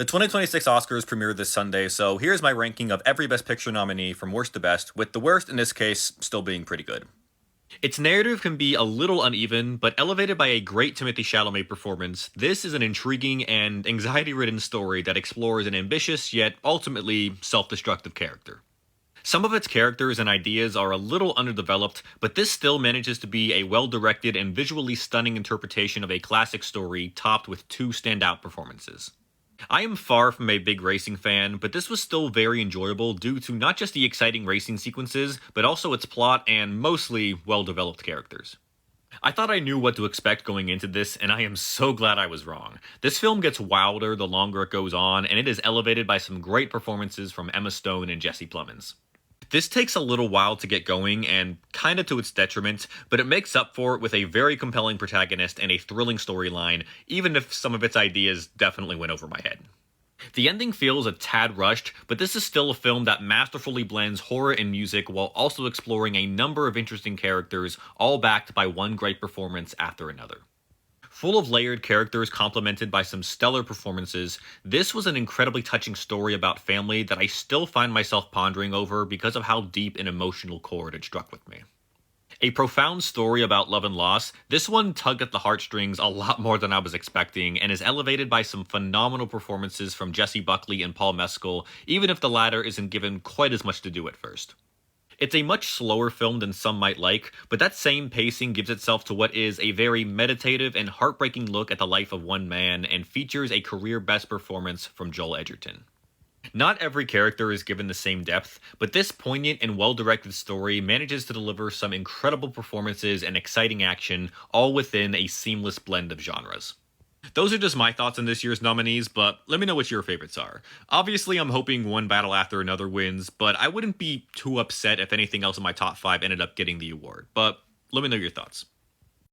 The 2026 Oscars premiered this Sunday, so here's my ranking of every Best Picture nominee from worst to best, with the worst in this case still being pretty good. Its narrative can be a little uneven, but elevated by a great Timothée Chalamet performance, this is an intriguing and anxiety ridden story that explores an ambitious yet ultimately self destructive character. Some of its characters and ideas are a little underdeveloped, but this still manages to be a well directed and visually stunning interpretation of a classic story topped with two standout performances. I am far from a big racing fan, but this was still very enjoyable due to not just the exciting racing sequences, but also its plot and mostly well developed characters. I thought I knew what to expect going into this, and I am so glad I was wrong. This film gets wilder the longer it goes on, and it is elevated by some great performances from Emma Stone and Jesse Plemons. This takes a little while to get going, and kinda to its detriment, but it makes up for it with a very compelling protagonist and a thrilling storyline, even if some of its ideas definitely went over my head. The ending feels a tad rushed, but this is still a film that masterfully blends horror and music while also exploring a number of interesting characters, all backed by one great performance after another. Full of layered characters complemented by some stellar performances, this was an incredibly touching story about family that I still find myself pondering over because of how deep an emotional chord it struck with me. A profound story about love and loss, this one tugged at the heartstrings a lot more than I was expecting and is elevated by some phenomenal performances from Jesse Buckley and Paul Mescal, even if the latter isn't given quite as much to do at first. It's a much slower film than some might like, but that same pacing gives itself to what is a very meditative and heartbreaking look at the life of one man and features a career best performance from Joel Edgerton. Not every character is given the same depth, but this poignant and well directed story manages to deliver some incredible performances and exciting action, all within a seamless blend of genres. Those are just my thoughts on this year's nominees, but let me know what your favorites are. Obviously, I'm hoping one battle after another wins, but I wouldn't be too upset if anything else in my top 5 ended up getting the award. But let me know your thoughts.